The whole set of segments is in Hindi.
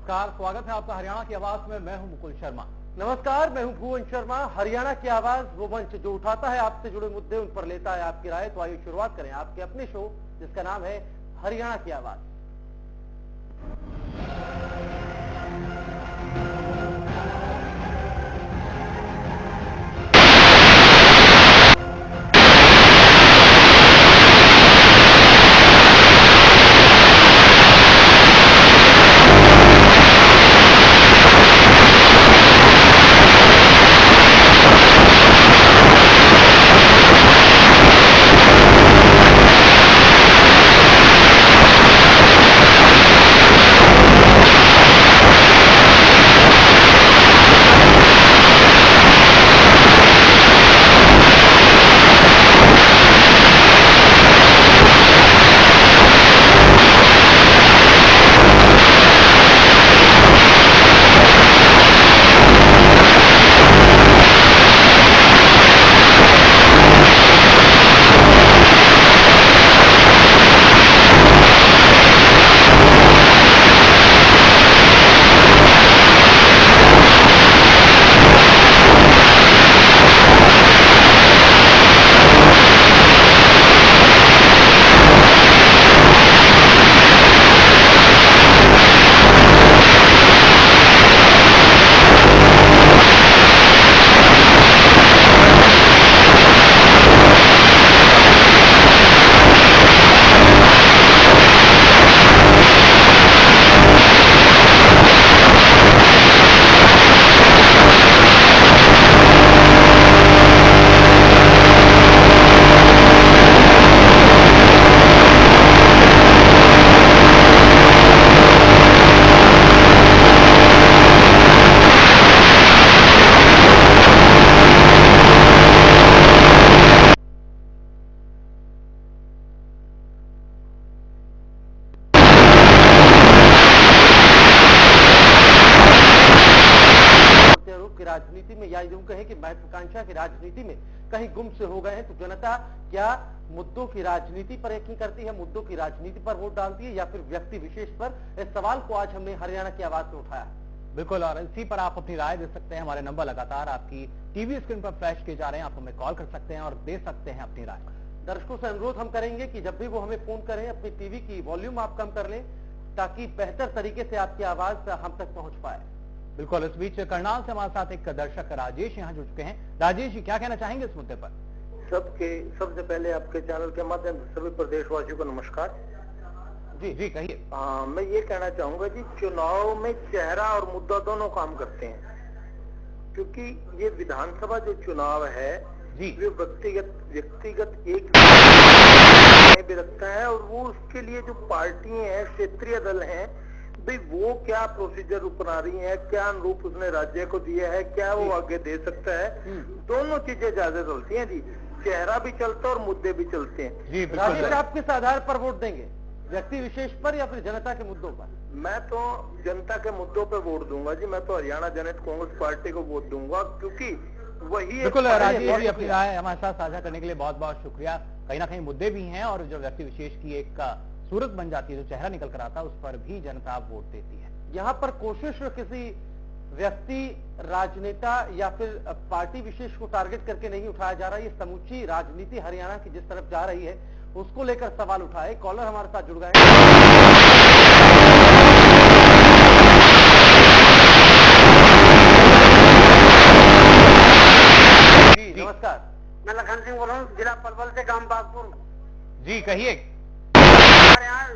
नमस्कार, स्वागत है आपका हरियाणा की आवाज में। मैं हूं मुकुल शर्मा। नमस्कार, मैं हूं भुवन शर्मा। हरियाणा की आवाज, वो मंच जो उठाता है आपसे जुड़े मुद्दे, उन पर लेता है आपकी राय। तो आइए शुरुआत करें आपके अपने शो जिसका नाम है हरियाणा की आवाज। राजनीति में या यूं कहें कि महत्वाकांक्षा की राजनीति में कहीं गुम से हो गए हैं। तो जनता क्या मुद्दों की राजनीति पर यकीन करती है, मुद्दों की राजनीति पर वोट डालती है, या फिर व्यक्ति विशेष पर? इस सवाल को आज हमने हरियाणा की आवाज में उठाया। बिल्कुल, और इसी पर आप अपनी राय दे सकते हैं। हमारे नंबर लगातार आपकी टीवी स्क्रीन पर फ्लैश किए जा रहे हैं। आप हमें कॉल कर सकते हैं और दे सकते हैं अपनी राय। दर्शकों से अनुरोध हम करेंगे कि जब भी वो हमें फोन करें, अपनी टीवी की वॉल्यूम आप कम कर लें ताकि बेहतर तरीके से आपकी आवाज हम तक पहुंच पाए। बिल्कुल, इस बीच करनाल से हमारे साथ एक दर्शक राजेश यहाँ जुड़ चुके हैं। राजेश जी, क्या कहना चाहेंगे इस मुद्दे पर? सबसे पहले आपके चैनल के माध्यम से सभी प्रदेशवासियों को नमस्कार। जी जी कहिए। मैं ये कहना चाहूंगा जी, चुनाव में चेहरा और मुद्दा दोनों काम करते हैं, क्योंकि ये विधानसभा जो चुनाव है जी, वो व्यक्तिगत एक भी रखता है, और वो उसके लिए जो पार्टियां हैं, क्षेत्रीय दल हैं, भाई वो क्या प्रोसीजर अपना रही है, क्या अनुरूप उसने राज्य को दिया है, क्या वो आगे दे सकता है, दोनों चीजें ज्यादा चलती हैं जी। चेहरा भी चलता है और मुद्दे भी चलते हैं जी। राजेश, आप किस आधार पर वोट देंगे, व्यक्ति विशेष पर या फिर जनता के मुद्दों पर? मैं तो जनता के मुद्दों पर वोट दूंगा जी। मैं तो हरियाणा जनता कांग्रेस पार्टी को वोट दूंगा, क्योंकि वही। बिल्कुल राजेश जी, अपनी राय हमारे साथ साझा करने के लिए बहुत बहुत शुक्रिया। कहीं ना कहीं मुद्दे भी हैं, और जो व्यक्ति विशेष की एक सूरत बन जाती है, जो चेहरा निकल कर आता है, उस पर भी जनता वोट देती है। यहाँ पर कोशिश किसी व्यक्ति, राजनेता या फिर पार्टी विशेष को टारगेट करके नहीं उठाया जा रहा है। ये समूची राजनीति हरियाणा की जिस तरफ जा रही है, उसको लेकर सवाल उठाए। कॉलर हमारे साथ जुड़ गए। जी नमस्कार, मैं लखन सिंह बोल रहा हूँ, जिला पलवल से, गांव बागपुर। जी कहिए। हमारे यहाँ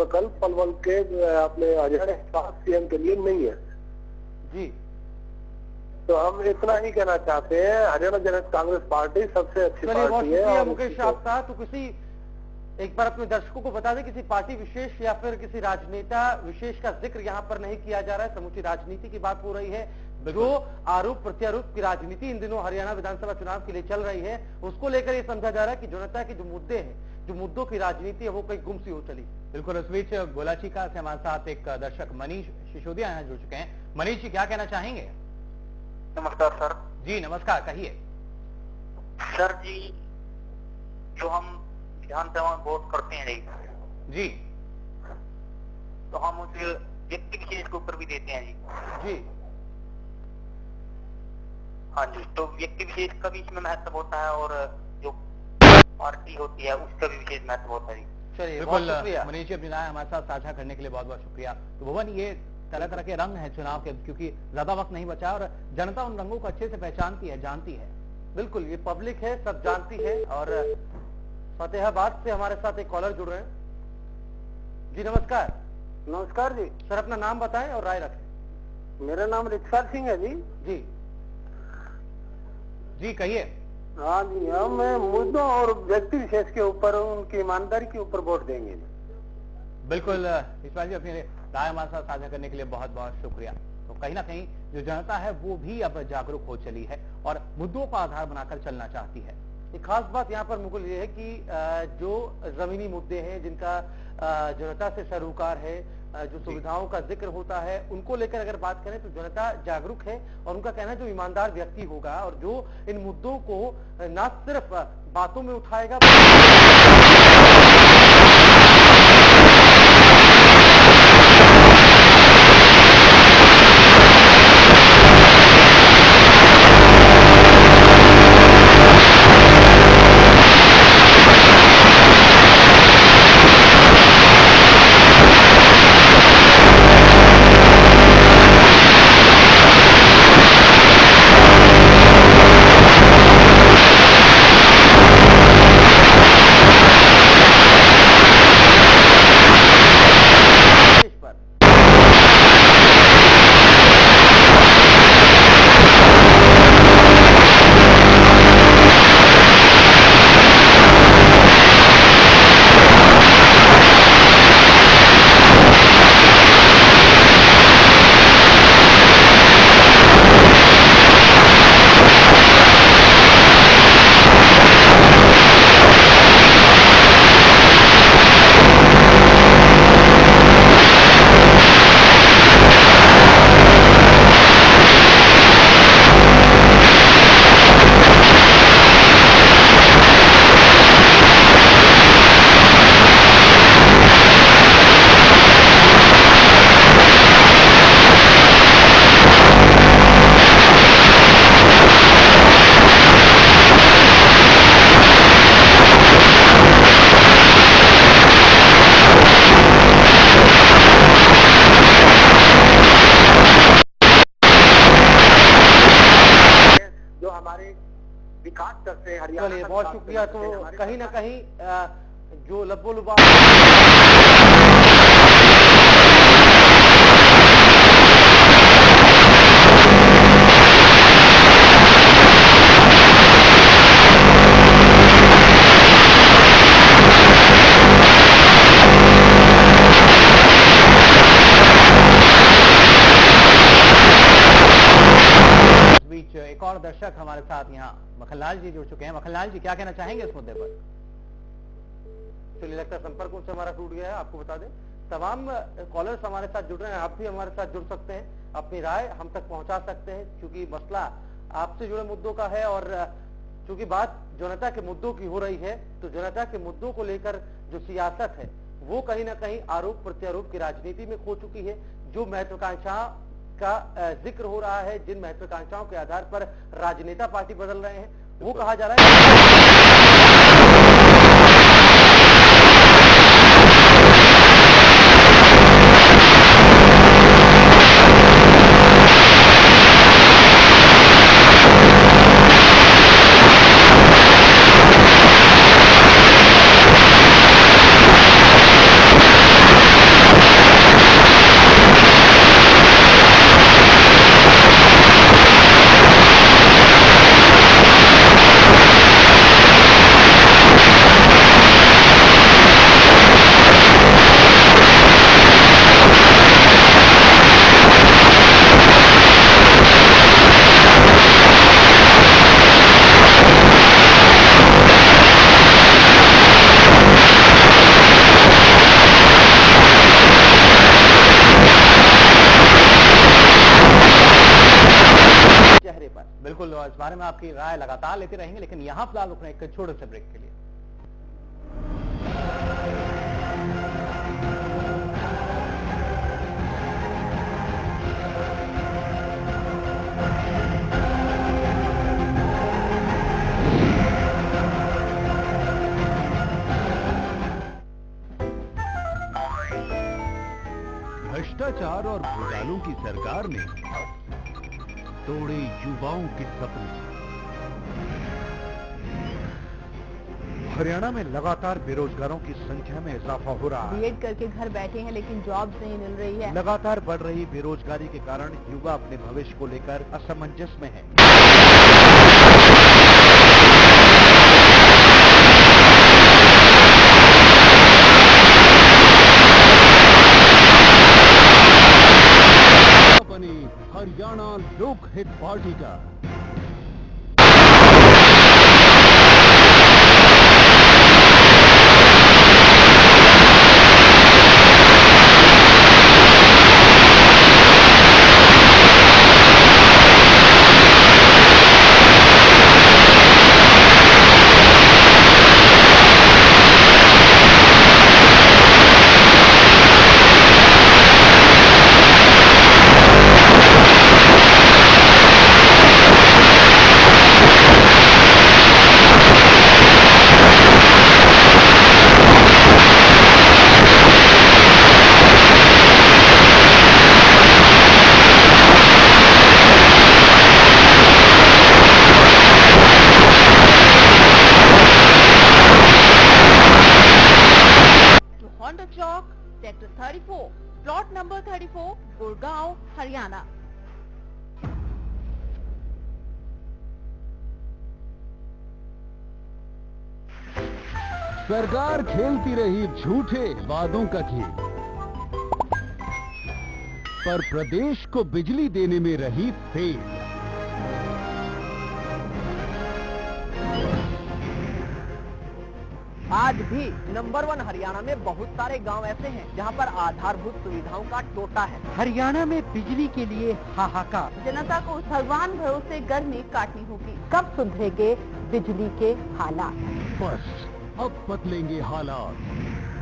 विकल्प पलवल के अपने हरियाणा सीएम के लिए नहीं है जी। तो हम इतना ही कहना चाहते हैं, हरियाणा जनता कांग्रेस पार्टी सबसे अच्छी पार्टी है। और मुकेश आपका तो किसी एक बार अपने दर्शकों को बता दें, किसी पार्टी विशेष या फिर किसी राजनेता विशेष का जिक्र यहाँ पर नहीं किया जा रहा है, समूची राजनीति की बात हो रही है। जो आरोप प्रत्यारोप की राजनीति इन दिनों हरियाणा विधानसभा चुनाव के लिए चल रही है, उसको लेकर ये समझा जा रहा है कि जनता के जो मुद्दे हैं, जो मुद्दों की राजनीति है, वो कहीं गुम सी हो चली। बिल्कुल। इस बीच गोलाचिका से हमारे साथ एक दर्शक मनीष सिसोदिया यहाँ जुड़ चुके हैं। मनीष जी, क्या कहना चाहेंगे? नमस्कार सर। जी नमस्कार, कहिए। सर जी, जो हम विधानसभा में वोट करते हैं जी, तो हम उस व्यक्ति विशेष के ऊपर भी देते हैं जी। हाँ जी, तो व्यक्ति विशेष का भी इसमें महत्व होता है और जो पार्टी होती है उसका भी विशेष महत्व होता है। चलिए, बिल्कुल मनीष जी, अपनी राय हमारे साथ साझा करने के लिए बहुत बहुत शुक्रिया। तो भुवन, ये तरह तरह के रंग हैं चुनाव के, क्योंकि ज्यादा वक्त नहीं बचा और जनता उन रंगों को अच्छे से पहचानती है, जानती है। बिल्कुल, ये पब्लिक है, सब जानती है। और फतेहाबाद से हमारे साथ एक कॉलर जुड़ रहे हैं। जी नमस्कार। नमस्कार जी। सर, अपना नाम बताएं और राय रखें। मेरा नाम रिक्सर सिंह है जी। जी जी, कहिए। हाँ जी, हम मुद्दों और व्यक्ति विशेष के ऊपर, उनकी ईमानदारी के ऊपर वोट देंगे। बिल्कुल ईश्वर जी, अपनी राय हमारे साथ साझा करने के लिए बहुत बहुत शुक्रिया। तो कहीं ना कहीं जो जनता है वो भी अब जागरूक हो चली है और मुद्दों का आधार बनाकर चलना चाहती है। एक खास बात यहाँ पर मुकुल ये है कि जो जमीनी मुद्दे हैं, जिनका जनता से सरोकार है, जो सुविधाओं का जिक्र होता है, उनको लेकर अगर बात करें तो जनता जागरूक है। और उनका कहना है जो ईमानदार व्यक्ति होगा और जो इन मुद्दों को न सिर्फ बातों में उठाएगा, विकास करते हैं हरियाणा। चलिए, बहुत शुक्रिया। तो कहीं ना कहीं जो लब्बो-लुबा एक और दर्शक हमारे साथ यहाँ मखनलाल जी जुड़ चुके हैं। मखनलाल जी, क्या कहना चाहेंगे इस मुद्दे पर? चलिए, लगता है संपर्क उनसे हमारा टूट गया है। आपको बता दें, तमाम कॉलर्स हमारे साथ जुड़ रहे हैं, आप भी हमारे साथ जुड़ सकते हैं, अपनी राय हम तक पहुंचा सकते हैं, क्योंकि मसला आपसे जुड़े मुद्दों का है। और चूंकि बात जनता के मुद्दों की हो रही है, तो जनता के मुद्दों को लेकर जो सियासत है वो कहीं ना कहीं आरोप प्रत्यारोप की राजनीति में खो चुकी है। जो महत्वाकांक्षा का जिक्र हो रहा है, जिन महत्वाकांक्षाओं के आधार पर राजनेता पार्टी बदल रहे हैं, वो कहा जा रहा है बिल्कुल, इस बारे में आपकी राय लगातार लेते रहेंगे, लेकिन यहाँ फिलहाल रुकना एक छोटे से ब्रेक के लिए। भ्रष्टाचार और घोटालों की सरकार ने तोड़े युवाओं के सपने। हरियाणा में लगातार बेरोजगारों की संख्या में इजाफा हो रहा है। बीएड करके घर बैठे हैं लेकिन जॉब्स नहीं मिल रही है। लगातार बढ़ रही बेरोजगारी के कारण युवा अपने भविष्य को लेकर असमंजस में है। हरियाणा लोक हित पार्टी का sector 34, plot number 34, Gurgaon, Haryana. सरकार खेलती रही झूठे वादों का खेल, पर प्रदेश को बिजली देने में रही फेल। आज भी नंबर 1 हरियाणा में बहुत सारे गांव ऐसे हैं जहां पर आधारभूत सुविधाओं का टोटा है। हरियाणा में बिजली के लिए हाहाकार। जनता को भगवान भरोसे गर्मी काटनी होगी। कब सुधरेंगे बिजली के हालात? बस अब बदलेंगे हालात।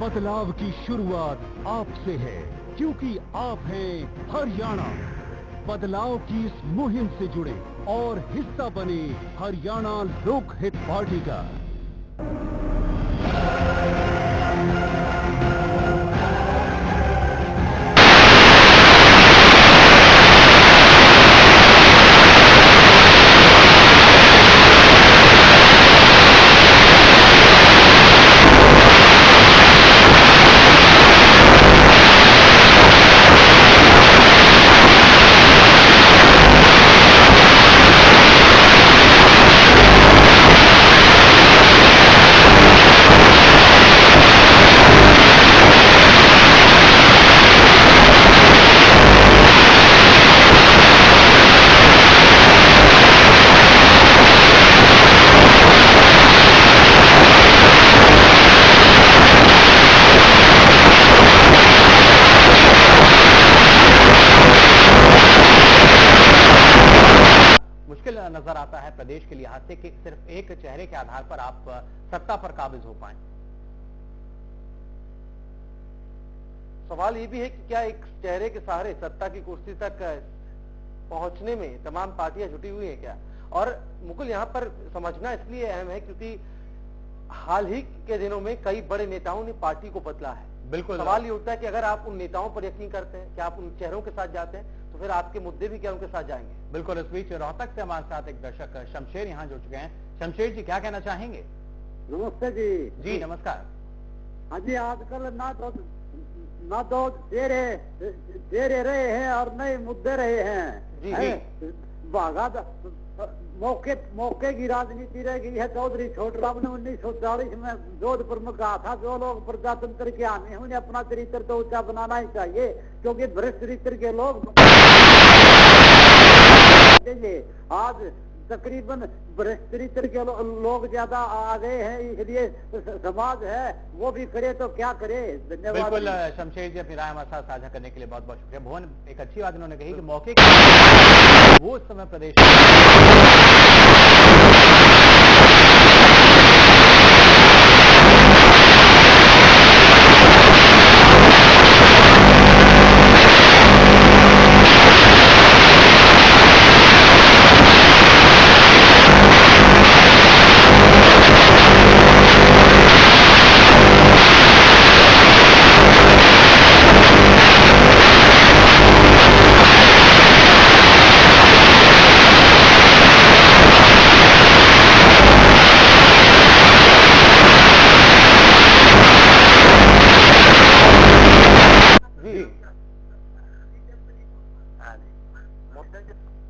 बदलाव की शुरुआत आपसे है, क्योंकि आप हैं हरियाणा। बदलाव की इस मुहिम से जुड़े और हिस्सा बने हरियाणा लोक हित पार्टी का। नजर आता है प्रदेश के लिहाज से कि सिर्फ एक चेहरे के आधार पर आप सत्ता पर काबिज हो पाए। सवाल ये भी है कि क्या एक चेहरे के सहारे सत्ता की कुर्सी तक पहुंचने में तमाम पार्टियां जुटी हुई हैं क्या? और मुकुल, यहाँ पर समझना इसलिए अहम है क्योंकि हाल ही के दिनों में कई बड़े नेताओं ने पार्टी को बदला है। बिल्कुल, सवाल ये उठता है कि अगर आप उन नेताओं पर यकीन करते हैं, क्या आप उन चेहरों के साथ जाते हैं, तो फिर आपके मुद्दे भी क्या उनके साथ जाएंगे? बिल्कुल। इस बीच रोहतक से हमारे साथ एक दर्शक शमशेर यहाँ जुड़ चुके हैं। शमशेर जी, क्या कहना चाहेंगे? नमस्ते जी। जी नमस्कार। हाँ जी, आजकल ना तो चेहरे रहे हैं और नए मुद्दे रहे हैं। जी। मौके की राजनीति रह गई है। चौधरी छोटराम ने 1940 में जोधपुर में कहा था, जो लोग प्रजातंत्र के आने हैं उन्हें अपना चरित्र तो ऊंचा बनाना ही चाहिए, क्योंकि भ्रष्ट चरित्र के लोग आज तकरीबन भ्रष्ट चरित्र के लोग ज्यादा आ गए हैं, इसलिए समाज है वो भी करे तो क्या करे। धन्यवाद। बिल्कुल शमशेर जी, अपनी राय हमारे साथ साझा करने के लिए बहुत बहुत शुक्रिया। भुवन, एक अच्छी बात इन्होंने कही कि मौके वो उस समय प्रदेश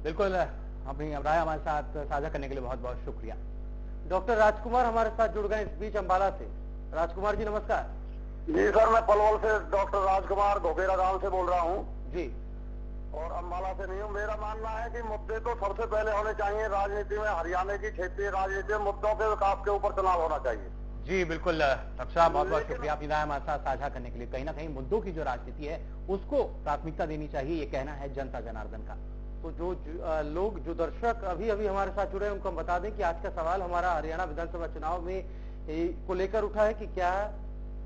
बिल्कुल अपनी राय हमारे साथ साझा करने के लिए बहुत बहुत शुक्रिया। डॉक्टर राजकुमार हमारे साथ जुड़ गए इस बीच अम्बाला से। राजकुमार जी नमस्कार। जी सर, मैं पलवल से डॉक्टर राजकुमार घोगेरा गांव से बोल रहा हूँ जी, और अम्बाला से नहीं हूँ। मेरा मानना है कि मुद्दे तो सबसे पहले होने चाहिए राजनीति में, हरियाणा की क्षेत्रीय राजनीति में मुद्दों के विकास के ऊपर चुनाव होना चाहिए। जी बिल्कुल डॉक्टर साहब, बहुत बहुत शुक्रिया अपनी राय हमारे साथ साझा करने के लिए। कहीं ना कहीं मुद्दों की जो राजनीति है उसको प्राथमिकता देनी चाहिए, ये कहना है जनता जनार्दन का। तो जो दर्शक अभी अभी हमारे साथ जुड़े हैं उनको हम बता दें कि आज का सवाल हमारा हरियाणा विधानसभा चुनाव में को लेकर उठा है कि क्या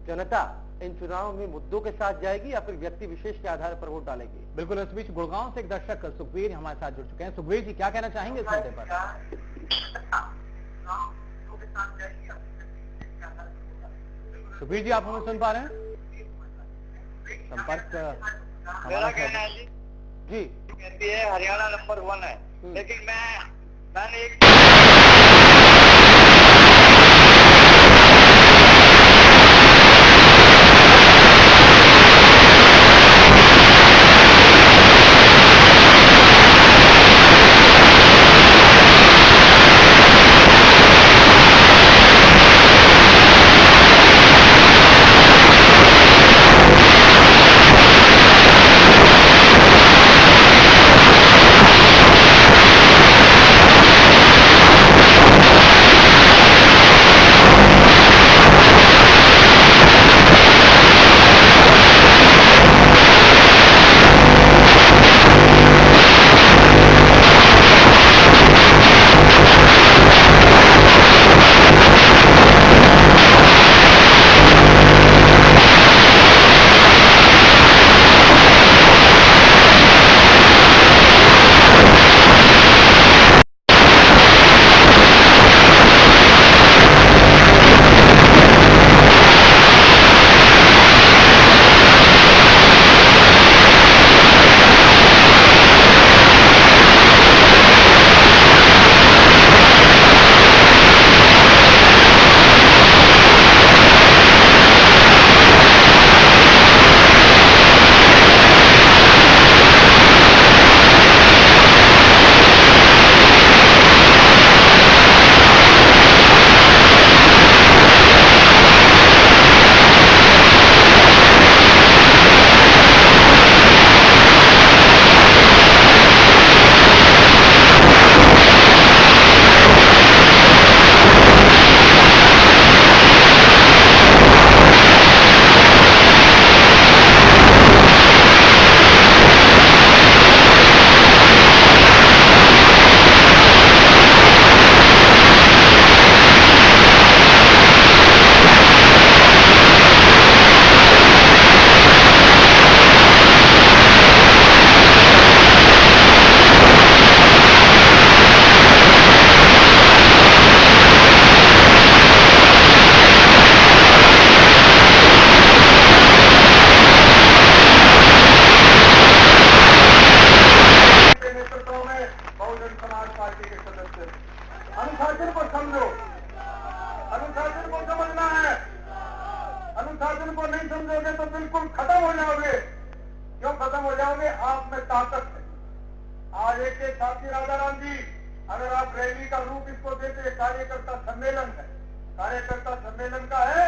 जनता इन चुनाव में मुद्दों के साथ जाएगी या फिर व्यक्ति विशेष के आधार पर वोट डालेगी। बिल्कुल, इस बीच गुड़गांव से एक दर्शक सुखवीर हमारे साथ जुड़ चुके हैं। सुखवीर जी, क्या कहना चाहेंगे इस मुद्दे पर? सुखवीर जी, आप हमें सुन पा रहे हैं? संपर्क मेरा कहना है जी कहती है हरियाणा नंबर 1 है, लेकिन मैंने एक अनुशासन को समझो, अनुशासन को समझना है। अनुशासन को नहीं समझोगे तो बिल्कुल खत्म हो जाओगे। क्यों खत्म हो जाओगे? आप में ताकत है। आज एक साथी राजाराम जी, अगर आप रैली का रूप इसको देते, कार्यकर्ता सम्मेलन है, कार्यकर्ता सम्मेलन का है।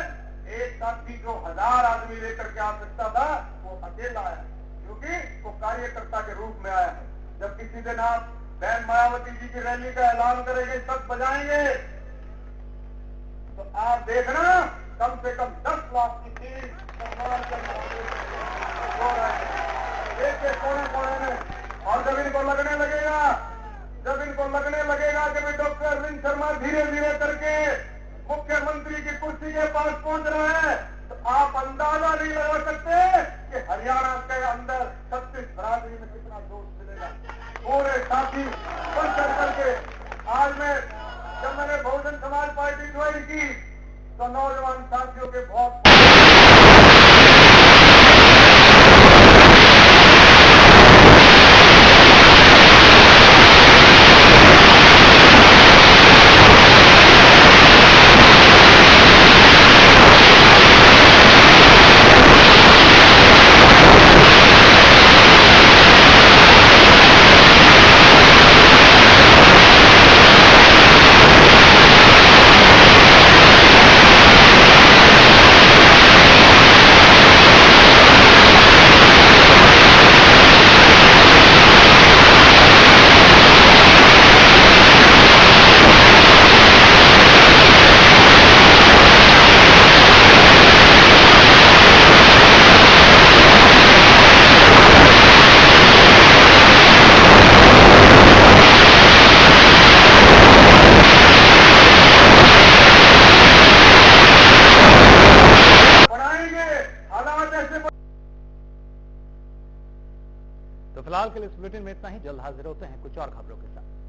एक साथी जो 1000 आदमी लेकर के आ सकता था वो अकेला है, क्योंकि वो कार्यकर्ता के रूप में आया है। जब किसी दिन आप बहन मायावती जी की रैली का ऐलान करेंगे, सब बजाएंगे, तो आप देखना कम से कम 10 लाख की सीट सम्मान के हो रहा है देश के कोने कोने में। और जब इनको लगने लगेगा कि भाई डॉक्टर अरविंद शर्मा धीरे धीरे करके मुख्यमंत्री की कुर्सी के पास पहुंच रहे हैं, तो आप अंदाजा नहीं लगा सकते कि हरियाणा के अंदर 36 बरादरी में कितना जोश मिलेगा। पूरे साथी बन करके आज जब मैंने बहुजन समाज पार्टी ज्वाइन की तो नौजवान साथियों के बहुत तो फिलहाल के लिए इस बुलेटिन में इतना ही। जल्द हाजिर होते हैं कुछ और खबरों के साथ।